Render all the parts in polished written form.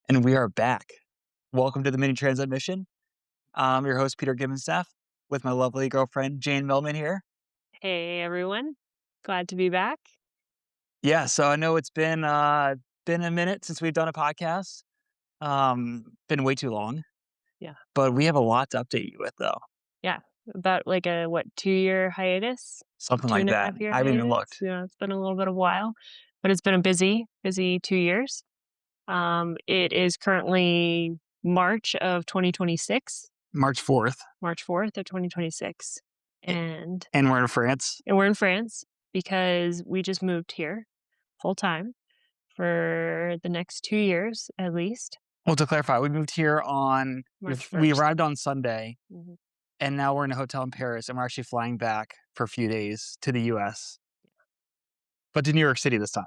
And we are back. Welcome to the Mini Transat Mission. I'm your host, Peter Gibbons-Neff, with my lovely girlfriend, Jane Millman here. Hey everyone, glad to be back. Yeah, so I know it's been a minute since we've done a podcast. Been way too long, Yeah, but we have a lot to update you with, though. yeah, about like a 2-year hiatus, Something two like and a that. half year I haven't even hiatus. looked. Yeah, it's been a little bit of a while, but it's been a busy 2 years. It is currently March of 2026, March 4th, March 4th of 2026, and and we're in France. we're in France because we just moved here full time for the next 2 years at least. Well, to clarify, we moved here March we 1st. arrived on Sunday, Mhm. and now we're in a hotel in Paris, and we're actually flying back for a few days to the US, but to New York City this time.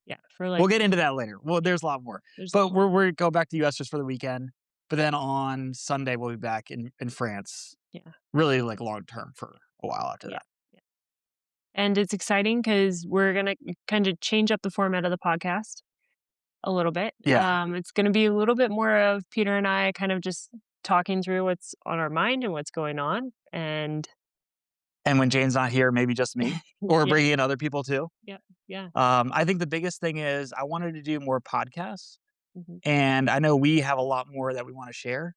Yeah, for like We'll get into that later. Well, there's a lot more. there's But we're go back to the US just for the weekend, but then on Sunday, we'll be back in France, yeah. really, like, long term for a while after Yeah, that. yeah. And it's exciting because we're gonna kind of change up the format of the podcast a little bit. Yeah, It's gonna be a little bit more of Peter and I kind of just talking through what's on our mind and what's going on. And and when Jane's not here, maybe just me or yeah, bringing in other people too. yeah, yeah. I think the biggest thing is I wanted to do more podcasts, Hmm. and I know we have a lot more that we wanna share.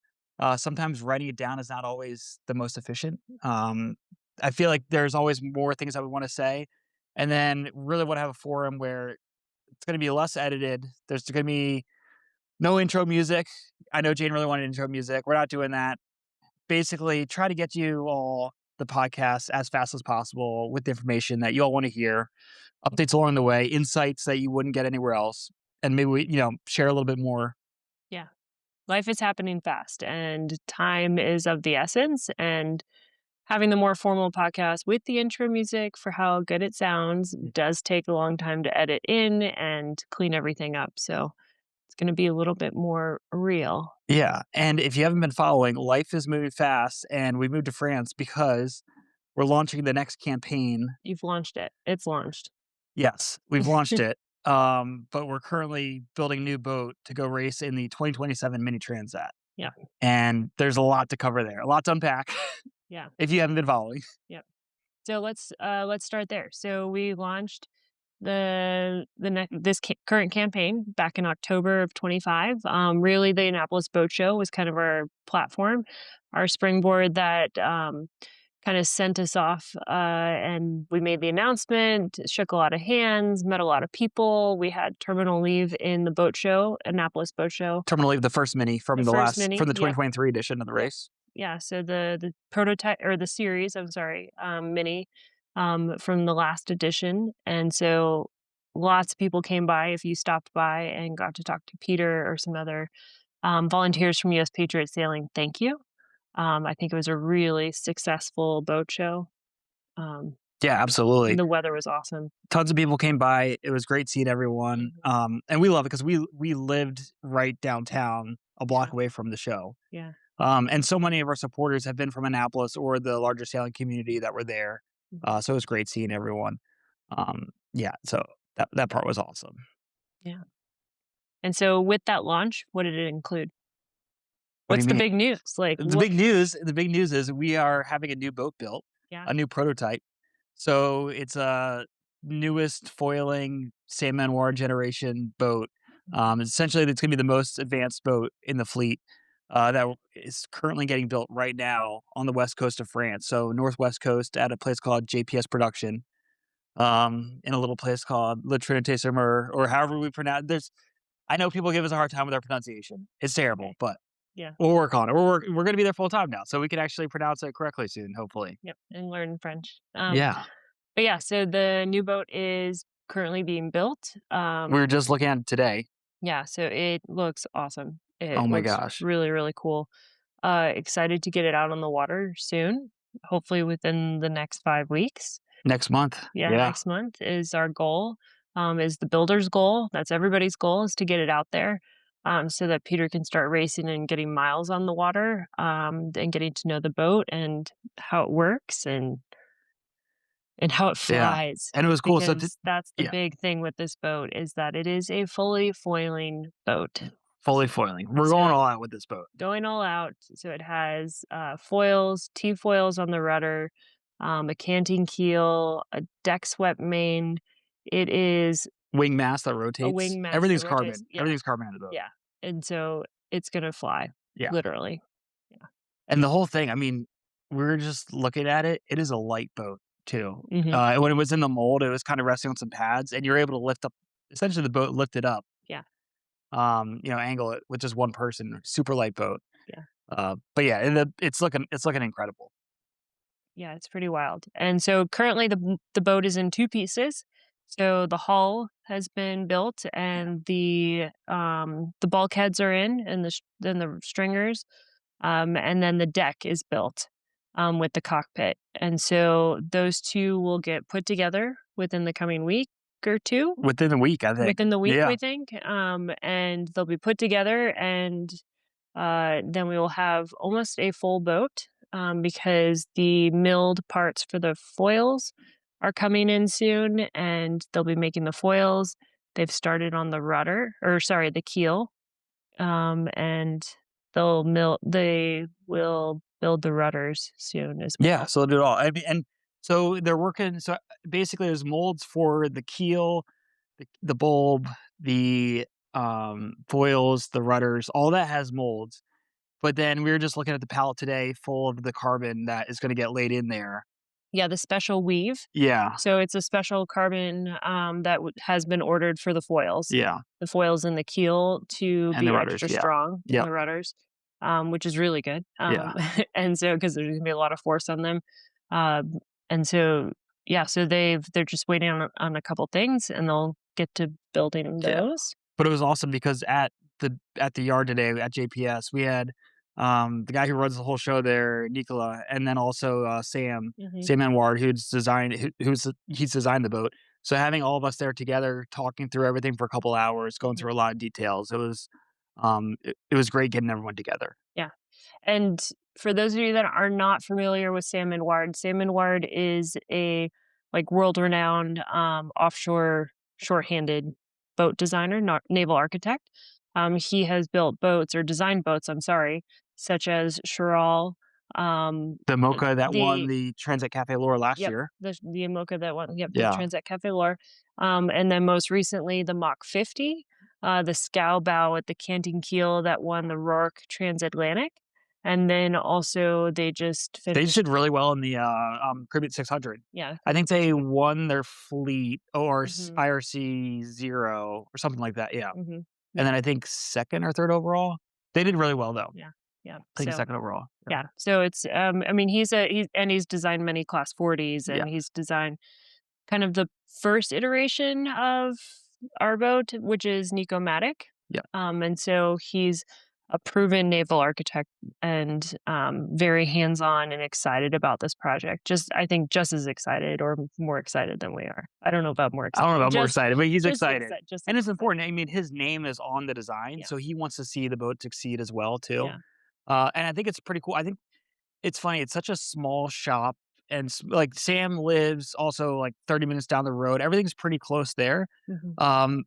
Sometimes writing it down is not always the most efficient. I feel like there's always more things that we wanna say, and then really wanna have a forum where it's gonna be less edited. There's gonna be no intro music. I know Jane really wanted intro music. We're not doing that. Basically, try to get you all the podcast as fast as possible with the information that you all want to hear, updates along the way, insights that you wouldn't get anywhere else, and maybe share a little bit more. Yeah. Life is happening fast and time is of the essence. And having the more formal podcast with the intro music for how good it sounds does take a long time to edit in and clean everything up. So it's going to be a little bit more real. Yeah, and if you haven't been following, life is moving fast, and we moved to France because we're launching the next campaign. You've launched it. It's launched. Yes, we've launched it, but we're currently building a new boat to go race in the 2027 Mini Transat. Yeah. And there's a lot to cover there, a lot to unpack Yeah. if you haven't been following. Yeah. So let's start there. So we launched current campaign back in October of 25. Really, the Annapolis Boat Show was kind of our platform, our springboard that kind of sent us off. And we made the announcement, shook a lot of hands, met a lot of people. We had terminal leave in the boat show, Annapolis Boat Show, Terminal Leave, the first Mini the first mini. from the Yep. 2023 edition of the Yep. race. Yeah, so the prototype or the series, I'm sorry, mini, from the last edition, and so lots of people came by if you stopped by and got to talk to Peter or some other, volunteers from US Patriot Sailing, thank you. I think it was a really successful boat show. Um, Yeah, absolutely. the weather was awesome. Tons of people came by. It was great seeing everyone. Mhm. And we love it because we lived right downtown, a block Yeah, away from the show. yeah. And so many of our supporters have been from Annapolis or the larger sailing community that were there. Mhm. So it was great seeing everyone. Yeah, so that part was awesome. Yeah, and so with that launch, what did it include? What do What's you the mean? big news? Like, The what? big news the big news is we are having a new boat built, Yeah. a new prototype. So it's a newest foiling Saint Manoir generation boat. Essentially, it's going to be the most advanced boat in the fleet that is currently getting built right now on the west coast of France. So northwest coast at a place called JPS Production, in a little place called Le Trinité sur Mer, or however we pronounce. I know people give us a hard time with our pronunciation. It's terrible, Okay. but Yeah. we'll work on it. We're going to be there full time now, so we can actually pronounce it correctly soon, hopefully. Yep, and learn French. Yeah, But yeah, so the new boat is currently being built. we were just looking at it today. Yeah, so it looks awesome. Oh It my looks gosh. really, really cool. Excited to get it out on the water soon, hopefully within the next 5 weeks. Next month. Yeah, Yeah. next month is our goal. Is the builder's goal. That's everybody's goal is to get it out there. So that Peter can start racing and getting miles on the water, and getting to know the boat and how it works and how it Yeah. flies, And it was cool. because that's the Yeah, big thing with this boat is that it is a fully foiling boat. Fully foiling. We're going So all out with this boat. going all out. So it has foils, T-foils on the rudder, a canting keel, a deck swept main. It is Wing mast that a rotates. wing mast that Everything's rotates. carbon. Yeah, Everything's carbon in the boat. yeah. And so it's gonna fly, Yeah. literally. Yeah. And the whole thing, I mean, we were just looking at it. It is a light boat too. Hmm. When it was in the mold, it was kind of resting on some pads, and you're able to lift up. Essentially, the boat lifted up. Yeah, Angle it with just one person. Super light boat. yeah, But yeah, it's looking incredible. yeah. It's pretty wild. And so currently the boat is in two pieces. So the hull has been built, Yeah. and the bulkheads are in, and the stringers. And then the deck is built with the cockpit. And so those two will get put together within the coming week or two. Within a week, I think. Within the week, Yeah. we think. And they'll be put together, and then we will have almost a full boat because the milled parts for the foils are coming in soon, and they'll be making the foils. They've started on the rudder, or sorry, the keel, and they will build the rudders soon as Yeah, well. so they'll do it all. I mean, and so they're working. So basically, there's molds for the keel, the bulb, the foils, the rudders. All that has molds. But then we were just looking at the pallet today, full of the carbon that is going to get laid in there. Yeah, the special weave. Yeah, So it's a special carbon that has been ordered for yeah, the foils in the keel to and the be rudders. extra Yeah, strong in yep, the rudders, which is really good. yeah, And so because there's gonna be a lot of force on them, um, and so yeah, so they're just waiting on a couple things, and they'll get to building yeah. those. But it was awesome because at the yard today at JPS, we had the guy who runs the whole show there, Nicola, and then also Hmm. Sam Anward, he's designed the boat. So having all of us there together, talking through everything for a couple hours, going Hmm. through a lot of details, it was great getting everyone together. Yeah. And for those of you that are not familiar with Sam and Ward is a like world-renowned offshore shorthanded boat designer, not naval architect. He has built boats or designed boats, I'm sorry, such as Chiral, um, The Mocha that won the the Transat Cafe Laura last yep, year. the Imoca that one, yep, the Yeah, Transat Cafe Loire, and then most recently the Mach 50, the scow bow at the canting keel that won the Rourke Transatlantic, and then also they just they just finished, did really well in the Caribbean 600. yeah, I think Caribbean they 600. won their fleet or Mhm, IRC 0 or something like that. Yeah. mhm, And yeah, then I think 2nd or 3rd overall. They did really well though. yeah, yeah. I think So 2nd overall. Yeah. yeah, so it's I mean he's designed many Class 40s, Yeah. and he's designed kind of the first iteration of our boat, which is Nico-Matic. Yeah. And so he's a proven naval architect and very hands-on and excited about this project. Just I think just as excited or more excited than we are. I don't know about more I don't know excited. if I'm more excited, but he's Just excited. excited. Just And as it's excited. important. I mean, his name is on the design, Yeah. so he wants to see the boat succeed as well too. Yeah. And I think it's pretty cool. I think it's funny. It's such a small shop, and like Sam lives also like 30 minutes down the road. Everything's pretty close there. Hmm. Um,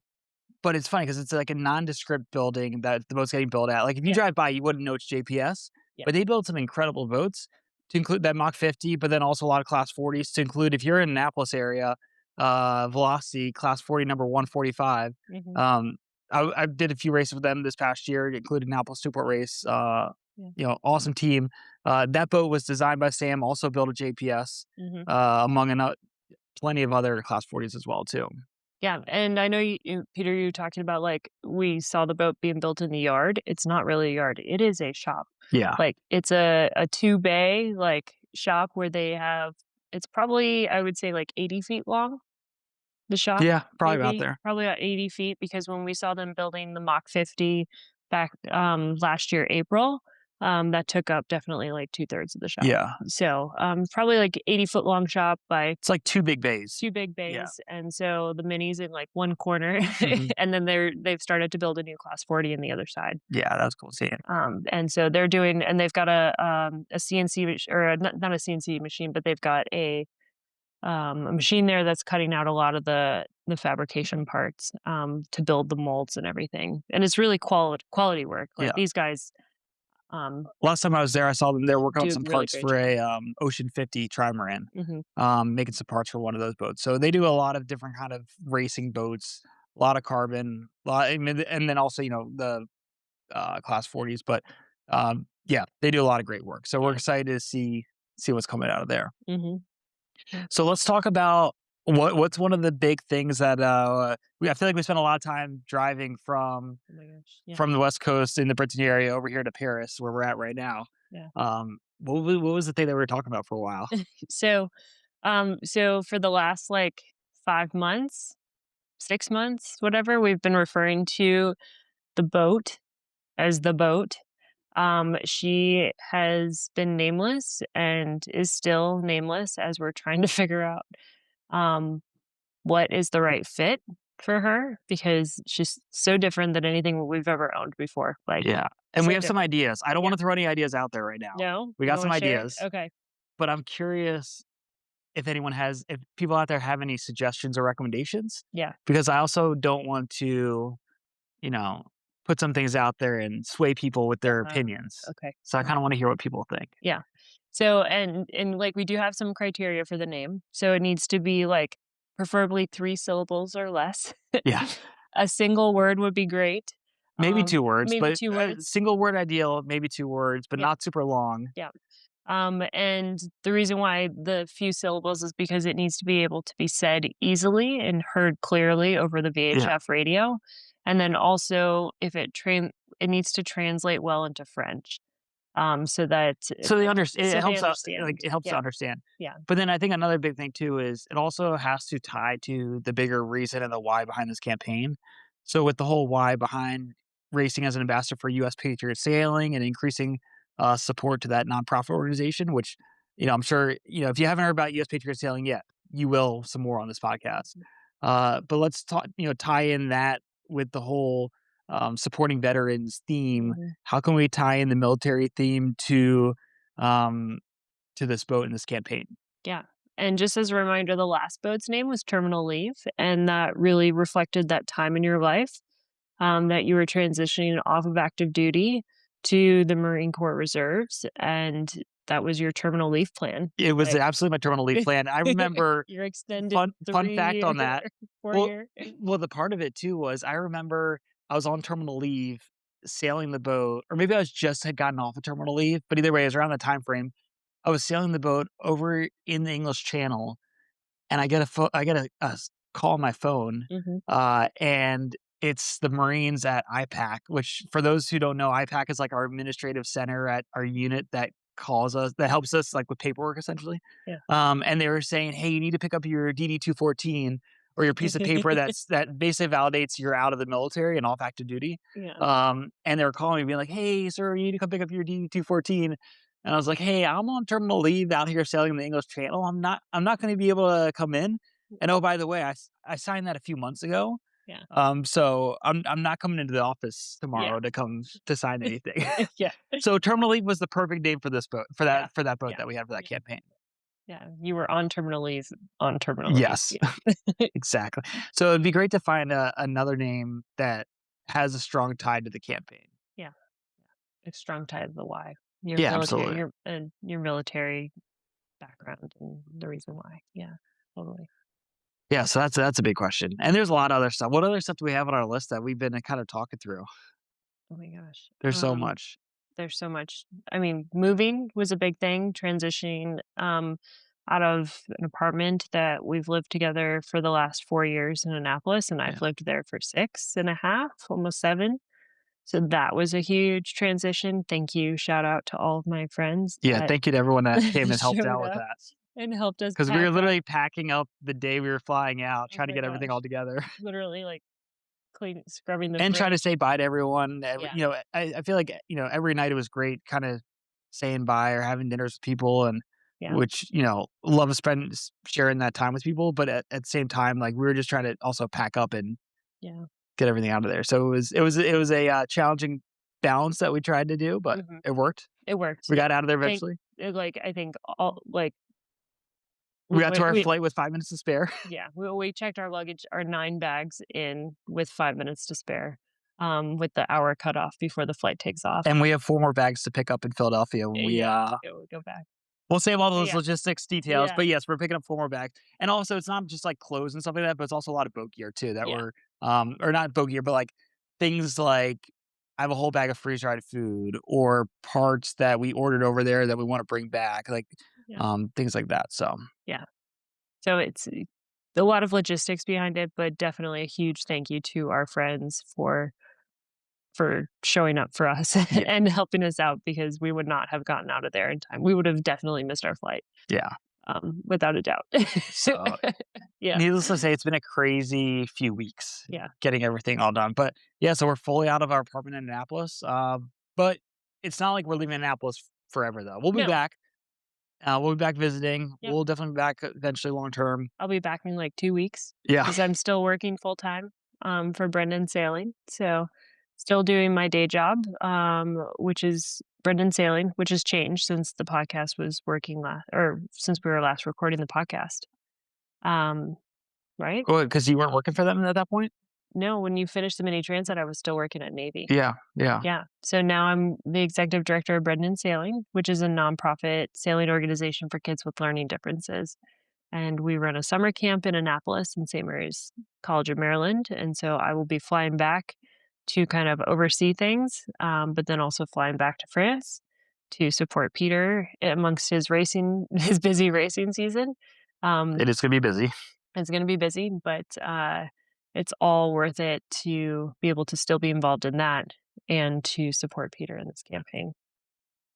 But it's funny because it's like a nondescript building that the boat's getting built at. Like, if you Yeah. drive by, you wouldn't know it's JPS, Yeah. but they built some incredible boats to include that Mach 50, but then also a lot of Class 40s to include if you're in Annapolis area, Velocity Class 40 number 145. Hmm. Um, I did a few races with them this past year, including Annapolis Newport race. Yeah. Awesome team. That boat was designed by Sam, also built at JPS, Hmm. among plenty of other Class 40s as well too. Yeah, and I know Peter, you talking about like we saw the boat being built in the yard. It's not really a yard; it is a shop. Yeah. Like it's a two bay like shop where they have. It's probably I would say like 80 feet long. The shop, Yeah, probably about maybe there. probably about 80 feet because when we saw them building the Mach 50 back last year April, that took up definitely like 2/3 of the shop. Yeah. So probably like 80 foot long shop by It's like 2 big bays. two big Yeah. bays, and so the minis in like one corner, Mhm. and then they've started to build a new Class 40 in the other side. Yeah, that was cool seeing. And so they're doing, and they've got a CNC or not a CNC machine, but they've got a machine there that's cutting out a lot of the fabrication parts, to build the molds and everything, and it's really quality work, like, Yeah. these guys, um, Last time I was there, I saw them, they were working on do a some really parts great for job. a, Ocean 50 trimaran, Mhm. making some parts for one of those boats. So they do a lot of different kind of racing boats, a lot of carbon, lot I mean, and then also, the, Class 40s, but, yeah, they do a lot of great work. So we're Yeah. excited to see what's coming out of there. Mhm. So let's talk about what's one of the big things that, I feel like we spent a lot of time driving Oh my gosh. Yeah. from the West Coast in the Brittany area over here to Paris, where we're at right now. Yeah. What was the thing that we were talking about for a while? So, so for the last, like, 5 months, 6 months, whatever, we've been referring to the boat as the boat. She has been nameless and is still nameless as we're trying to figure out, um, what is the right fit for her because she's so different than anything we've ever owned before, like, Yeah, and we so have some different. ideas. I don't Yeah. wanna throw any ideas out there right now. No? We You got don't some wanna share? ideas, Okay. but I'm curious if people out there have any suggestions or recommendations, Yeah. because I also don't want to, you know, put some things out there and sway people with their Uh, opinions. okay. So I kinda wanna hear what people think. Yeah. So, like, we do have some criteria for the name. So it needs to be, like, preferably 3 syllables or less. Yeah. A single word would be great. Maybe 2 words, Maybe but, 2 words. single word ideal, maybe 2 words, but Yeah, not super long. yeah. And the reason why the few syllables is because it needs to be able to be said easily and heard clearly over the Yeah. VHF radio. And then also if it needs to translate well into French, so that So they understand. so It they helps out, like, understand. it helps to Yeah, understand. yeah. But then I think another big thing too is it also has to tie to the bigger reason and the why behind this campaign. So with the whole why behind racing as an ambassador for US Patriot Sailing and increasing, support to that nonprofit organization, which, I'm sure, if you haven't heard about US Patriot Sailing yet, you will some more on this podcast. But let's talk, tie in that with the whole, supporting veterans theme. Mhm. How can we tie in the military theme um, to this boat in this campaign? Yeah. And just as a reminder, the last boat's name was Terminal Leave, and that really reflected that time in your life, that you were transitioning off of active duty to the Marine Corps Reserves, and that was your terminal leave plan. It was Like absolutely my terminal leave plan. I remember your extended fun 3 fact year, on that. 4 Well, year. the part of it too was I remember I was on terminal leave sailing the boat, or maybe I was just had gotten off of terminal leave, but either way, it was around the time frame. I was sailing the boat over in the English Channel, and I get a call on my phone, Mhm. and it's the Marines at IPAC, which for those who don't know, IPAC is like our administrative center at our unit that helps us like with paperwork essentially. Yeah. And they were saying, "Hey, you need to pick up your DD-214 or your piece of paper that basically validates you're out of the military and off active duty." Yeah. And they were calling me being like, "Hey, sir, you need to come pick up your DD-214." And I was like, "Hey, I'm on terminal leave out here sailing in the English Channel. I'm not gonna be able to come in. And oh, by the way, I signed that a few months ago. Yeah. So I'm not coming into the office Yeah. tomorrow to sign anything." Yeah. So terminal leave was the perfect name for this boat for that Yeah. for that boat Yeah. that we had for that Yeah. campaign. Yeah. You were on terminal leave on terminal leave. Yes, Yeah. exactly. So it'd be great to find another name that has a strong tie to the campaign. Yeah. A strong tie to the why. Your Yeah, military absolutely. your military background and the reason why. Yeah, totally. Yeah, so that's a big question. And there's a lot of other stuff. What other stuff do we have on our list that we've been kind of talking through? Oh my gosh. There's so much. There's so much. I mean, moving was a big thing, transitioning out of an apartment that we've lived together for the last 4 years in Annapolis, and Yeah. I've lived there for 6.5, almost 7. So that was a huge transition. Thank you. Shout out to all of my friends Yeah, that thank you to everyone that came and helped showed out with up that. and helped us Because we were pack up. literally packing up the day we were flying out, Oh trying to my get everything all gosh. together. Literally like scrubbing the And try to fridge. say bye to everyone. Yeah. I feel like, every night it was great kinda saying bye or having dinners with people, and Yeah. which, love to spend sharing that time with people, but at the same time, like, we were just trying to also pack up and Yeah. get everything out of there. So it was a, challenging balance that we tried to do, but Mhm. it worked. It worked, We yeah. got out of there Think eventually. like, I think all like, We We got to wait our we flight with 5 minutes to spare, yeah, we checked our luggage, our 9 bags in with 5 minutes to spare, with the hour cutoff before the flight takes off. and we have 4 more bags to pick up in Philadelphia when we, Yeah, go back. we'll save all those Yeah, logistics details, yeah, but yes, we're picking up 4 more bags, and also it's not just, like, clothes and stuff like that, but it's also a lot of boat gear too that yeah, we're, or not boat gear, but, like, things like I have a whole bag of freeze-dried food or parts that we ordered over there that we wanna bring back, like, yeah, things like that, so, yeah. So it's a lot of logistics behind it, but definitely a huge thank you to our friends for showing up for us yeah, and helping us out because we would not have gotten out of there in time. We would have definitely missed our flight, yeah. without a doubt. So, Yeah, needless to say, it's been a crazy few weeks yeah, getting everything all done, but, yeah, so we're fully out of our apartment in Annapolis, but it's not like we're leaving Annapolis forever, though. We'll be no, back. We'll be back visiting. yep. We'll definitely be back eventually long term. I'll be back in like 2 weeks Yeah. because I'm still working full time, for Brendan Sailing. So, still doing my day job, which is Brendan Sailing, which has changed since the podcast was working last or since we were last recording the podcast. Um, right? Because you weren't working for them at that point? No, when you finished the Mini Transat, I was still working at Navy. Yeah, yeah. Yeah. So now I'm the executive director of Brendan Sailing, which is a nonprofit sailing organization for kids with learning differences. And we run a summer camp in Annapolis in St. Mary's College of Maryland. And so I will be flying back to kind of oversee things, but then also flying back to France to support Peter amongst his racing, his busy racing season. Um, It is gonna be busy. it's going to be busy, but it's all worth it to be able to still be involved in that and to support Peter in this campaign.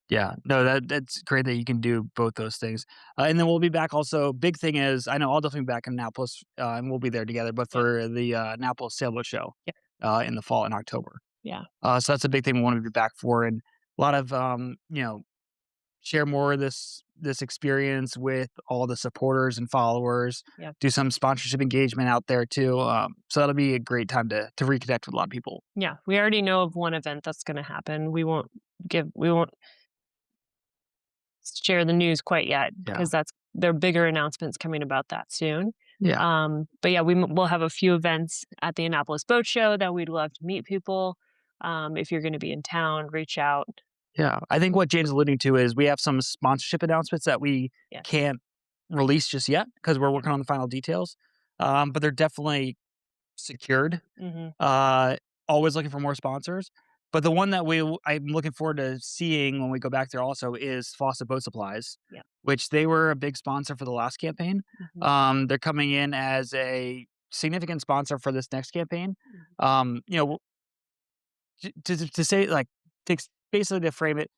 Yeah. No, that's great that you can do both those things. And then we'll be back also big thing is I know I'll definitely be back in Annapolis, and we'll be there together, but Yeah. for the, Annapolis Sailboat Show, Yeah. in the fall in October. Yeah. So that's a big thing we wanna be back for, and a lot of, share more of this experience with all the supporters and followers, Yeah. do some sponsorship engagement out there too, so that'll be a great time to reconnect with a lot of people. Yeah. We already know of one event that's going to happen. We won't share the news quite yet Yeah. because that's there are bigger announcements coming about that soon. Yeah. But yeah, we'll have a few events at the Annapolis Boat Show that we'd love to meet people. If you're going to be in town, reach out. Yeah. I think what Jane's alluding to is we have some sponsorship announcements that we Yeah. can't release just yet because we're Yeah. working on the final details, but they're definitely secured. Hmm. Uh, Always looking for more sponsors. But the one that I'm looking forward to seeing when we go back there also is Fawcett Boat Supplies, Yeah. which they were a big sponsor for the last campaign. Hmm. They're coming in as a significant sponsor for this next campaign. Hmm. You know, to say like basically to frame it,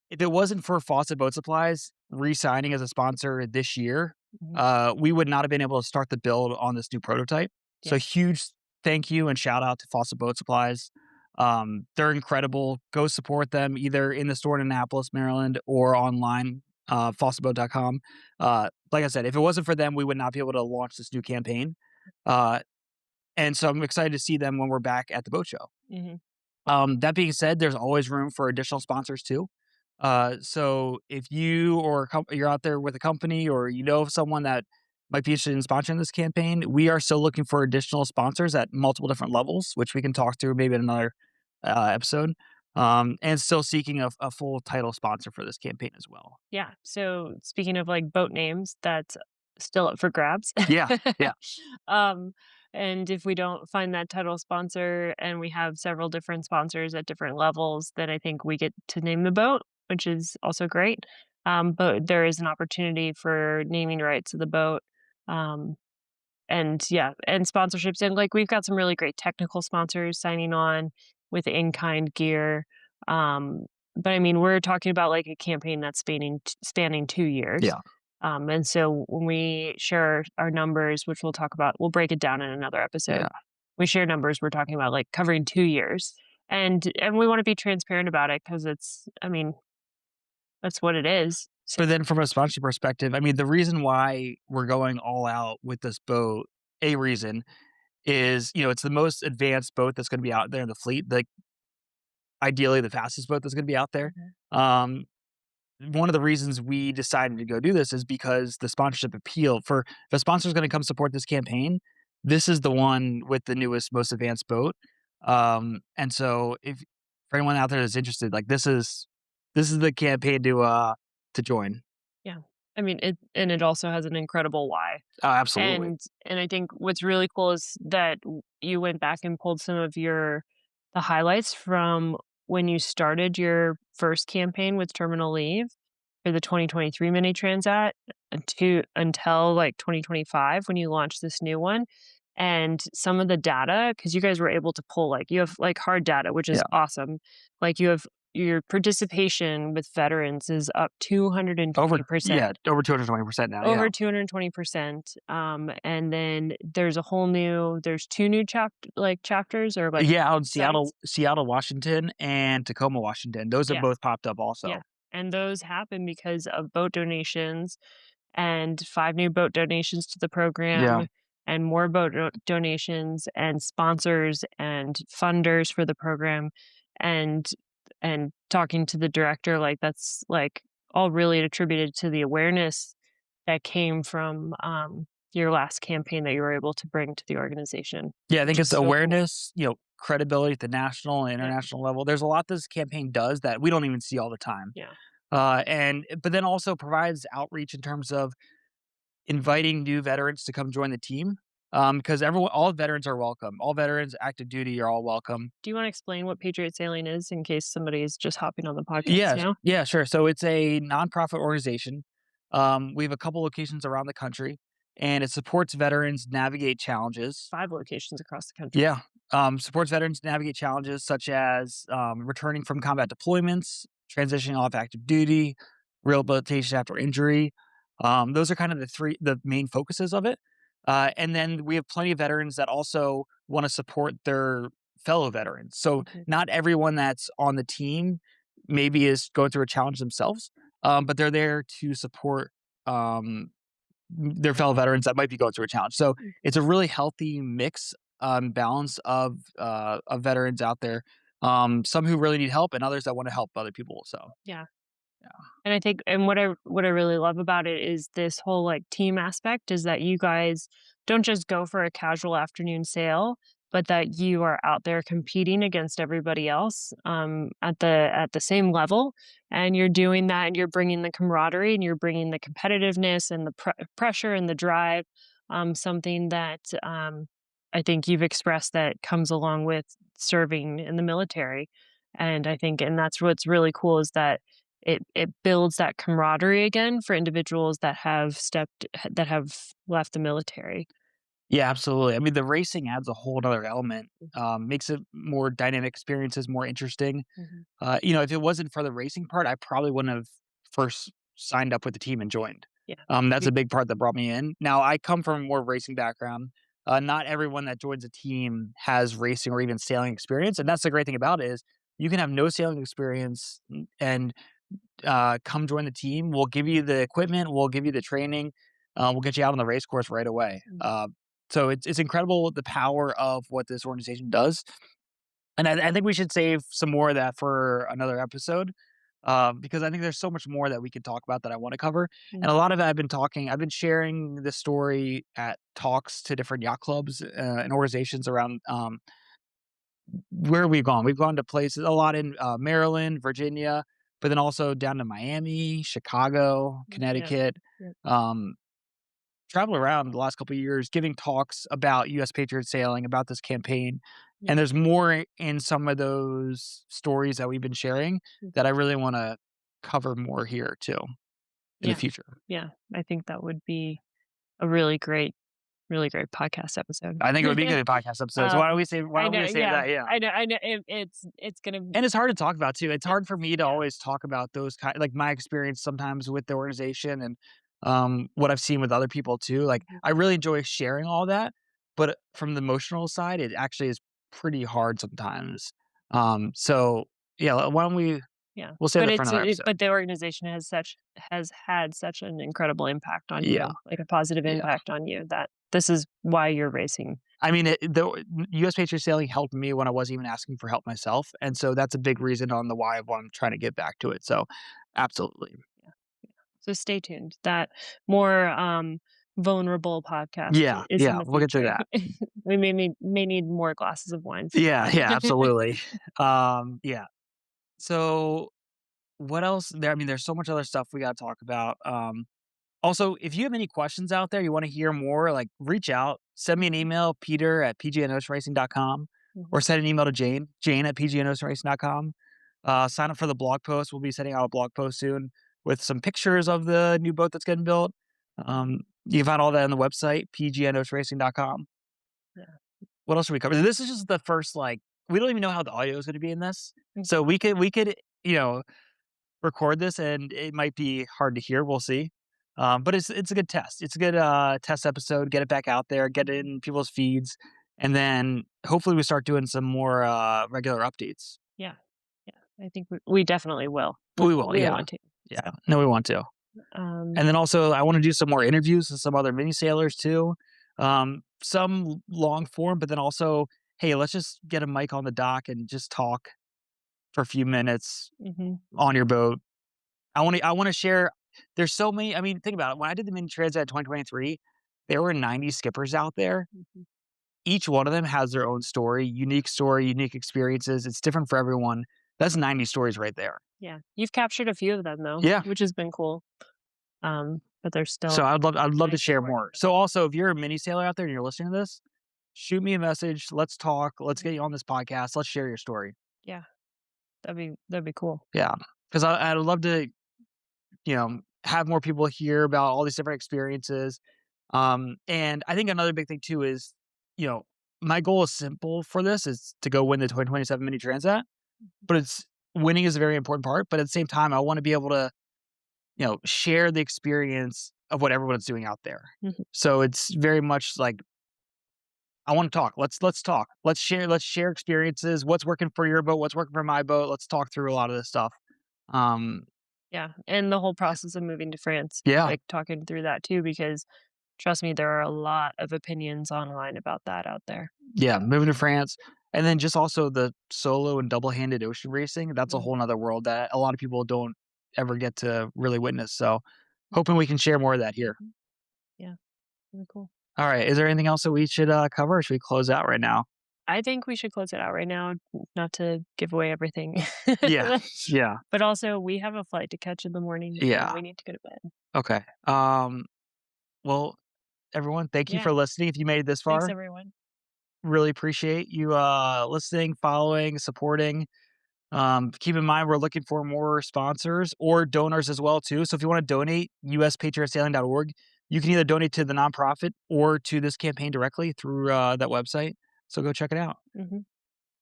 if it wasn't for Fawcett Boat Supplies re-signing as a sponsor this year, Hmm. we would not have been able to start the build on this new prototype. So Yeah. huge thank you and shout out to Fawcett Boat Supplies. They're incredible. Go support them either in the store in Annapolis, Maryland, or online, fawcettboat.com. Like I said, if it wasn't for them, we would not be able to launch this new campaign. Uh, and so I'm excited to see them when we're back at the boat show. Hmm. That being said, there's always room for additional sponsors too. So if you or you're out there with a company or you know of someone that might be interested in sponsoring this campaign, we are still looking for additional sponsors at multiple different levels, which we can talk through maybe in another episode. And still seeking a full title sponsor for this campaign as well. Yeah. So speaking of like boat names, that's still up for grabs. Yeah, yeah, um, and if we don't find that title sponsor and we have several different sponsors at different levels, then I think we get to name the boat, which is also great. But there is an opportunity for naming rights of the boat. Um, and yeah, and sponsorships. And like we've got some really great technical sponsors signing on with in-kind gear. Um, but I mean, we're talking about like a campaign that's spanning 2 years. yeah, And so when we share our numbers, which we'll talk about, we'll break it down in another episode. yeah. We share numbers, we're talking about like covering 2 years. And we want to be transparent about it because it's, I mean, that's what it is. So But then from a sponsorship perspective, I mean, the reason why we're going all out with this boat, a reason is, it's the most advanced boat that's going to be out there in the fleet. Like ideally the fastest boat that's going to be out there. Mhm. Um, one of the reasons we decided to go do this is because the sponsorship appeal for if a sponsor is going to come support this campaign, this is the one with the newest, most advanced boat. And so if for anyone out there that's interested, like this is the campaign to join. Yeah. I mean, it also has an incredible why. Oh, absolutely. And I think what's really cool is that you went back and pulled some of the highlights from when you started your first campaign with Terminal Leave for the 2023 Mini Transat until, like, 2025 when you launched this new one, and some of the data, because you guys were able to pull, like you have, like, hard data, which is Yeah. awesome. Like, you have your participation with veterans is up Yeah, 220%. over 220% now. Yeah. Over 220%, and then there's 2 new chapters or, like, Yeah, out in sites? Seattle, Washington, and Tacoma, Washington. Those have Yeah, both popped up yeah, also. and those happen because of boat donations and 5 new boat donations to the Yeah. program and more donations and sponsors and funders for the program, and talking to the director, like, that's, like, all really attributed to the awareness that came from, your last campaign that you were able to bring to the organization, Yeah, I which think is it's so cool. awareness, credibility at the national and Yeah, international level. There's a lot this campaign does that we don't even see all the time. yeah, And but then also provides outreach in terms of inviting new veterans to come join the team. Because all veterans are welcome. All veterans active duty are all welcome. do you wanna explain what Patriot Sailing is in case somebody is just hopping on the podcast Yeah, now? yeah, sure. So it's a nonprofit organization. We have a couple locations around the country, and it supports veterans navigate challenges. 5 locations across the country. Yeah, supports veterans navigate challenges such as returning from combat deployments, transitioning off active duty, rehabilitation after injury. Those are kind of the main focuses of it. And then we have plenty of veterans that also want to support their fellow veterans. So Mhm, not everyone that's on the team maybe is going through a challenge themselves, but they're there to support um, their fellow veterans that might be going through a challenge. So mm, it's a really healthy mix, balance of veterans out there. Some who really need help, and others that want to help other people. So yeah. yeah, And I think and what I really love about it is this whole, like, team aspect is that you guys don't just go for a casual afternoon sail, but that you are out there competing against everybody else, at the same level, and you're doing that, and you're bringing the camaraderie, and you're bringing the competitiveness and the pressure and the drive, something that, I think you've expressed that comes along with serving in the military, and I think and that's what's really cool is that it builds that camaraderie again for individuals that have left the military. yeah, absolutely. I mean, the racing adds a whole other element, makes it more dynamic experiences, more interesting. Mhm. If it wasn't for the racing part, I probably wouldn't have first signed up with the team and joined. Yeah. That's You a big part that brought me in. Now, I come from a more racing background. Not everyone that joins a team has racing or even sailing experience, and that's the great thing about it is you can have no sailing experience and come join the team. We'll give you the equipment, we'll give you the training, we'll get you out on the race course right away. mm, So it's incredible the power of what this organization does. And I think we should save some more of that for another episode, because I think there's so much more that we could talk about that I want to cover. And mm, a lot of it I've been sharing this story at talks to different yacht clubs and organizations around where we've gone. We've gone to places a lot in Maryland, Virginia, but then also down to Miami, Chicago, yeah, Connecticut. yeah, Um, Travel around the last couple of years giving talks about US Patriot Sailing, about this campaign, yeah, and there's more in some of those stories that we've been sharing mhm, that I really wanna cover more here too in the yeah, future. yeah. I think that would be a really great podcast episode. I think it would be a good podcast episode, so Um, why I don't know, we save yeah, that? Yeah. I know, it's gonna And it's hard to talk about too. It's it hard for me to yeah, always talk about those like my experience sometimes with the organization and what I've seen with other people too. Like mhm, I really enjoy sharing all that, but from the emotional side, it actually is pretty hard sometimes. So yeah, why don't yeah. we'll save But that for it's another episode. but the organization has had such an incredible impact on Yeah, you, like a positive yeah. impact on you that this is why you're racing. I mean, the US Patriot Sailing helped me when I wasn't even asking for help myself, and so that's a big reason on the why of why I'm trying to get back to it. So, absolutely. So stay tuned. That more, vulnerable podcast Yeah, is in yeah, the we'll get to future. that. We may need more glasses of wine for Yeah, that yeah, one. absolutely. Yeah. So what else there I mean, there's so much other stuff we gotta talk about. Also, if you have any questions out there, you wanna hear more, like, reach out, send me an Mhm, email, peter@pgnoceanracing.com, mhm. or send an email to jane@pgnoceanracing.com. Sign up for the blog post. We'll be sending out a blog post soon with some pictures of the new boat that's getting built. You can find all that on the website, pgnoceanracing.com. Yeah. What else should we cover? This is just the first, like we don't even know how the audio is gonna be in this. Mhm. So we could, you know, record this and it might be hard to hear, we'll see. But it's a good test. It's a good, test episode, get it back out there, get it Mhm. in people's feeds, and then hopefully we start doing some more, regular updates. Yeah. Yeah. I think we definitely will. We will, We yeah. want to. Yeah. No, we want to. Um, And then also, I wanna do some more interviews with some other mini sailors too. Some long form, but then also, hey, let's just get a mic on the dock and just talk for a few minutes mhm, on your boat. I wanna share there's so many I mean, think about it, when I did the Mini Transat 2023, there were 90 skippers out there. mhm. Each one of them has their own story, unique experiences, it's different for everyone. That's 90 stories right there. Yeah. You've captured a few of them though, Yeah. which has been cool. But there's So still I'd love to 90 share more more. coming. So also, if you're a mini sailor out there and you're listening to this, shoot me a message, let's talk, let's get Mhm. you on this podcast, let's share your story. Yeah. That'd be cool. Yeah, 'cause I'd love to, have more people hear about all these different experiences. And I think another big thing too is, you know, my goal is simple for this is to go win the 2027 Mini Transat, but it's winning is a very important part. But at the same time, I want to be able to, share the experience of what everyone's doing out there. Mhm. So it's very much like I want to talk. Let's talk. Let's share experiences. What's working for your boat? What's working for my boat? Let's talk through a lot of this stuff. Um, Yeah, and the whole process of moving to France, yeah, like, talking through that too, because trust me, there are a lot of opinions online about that out there. yeah. Moving to France, and then just also the solo and double-handed ocean racing. That's a whole Mhm, nother world that a lot of people don't ever get to really witness. So, hoping we can share more of that here. mhm. Yeah, really cool. All right. Is there anything else that we should cover? Or should we close out right now? I think we should close it out right now, not to give away everything. Yeah. Yeah. But also, we have a flight to catch in the morning, and Yeah. we need to go to bed. Okay. Well, everyone, thank you Yeah, for listening. If you made it this thanks, far, everyone. really appreciate you listening, following, supporting. Keep in mind we're looking for more sponsors or donors as well too. So if you want to donate, uspatriotsailing.org, you can either donate to the nonprofit or to this campaign directly through that website. So go check it out. Mhm,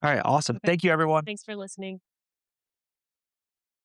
All right, awesome. okay. Thank you, everyone. Thanks for listening.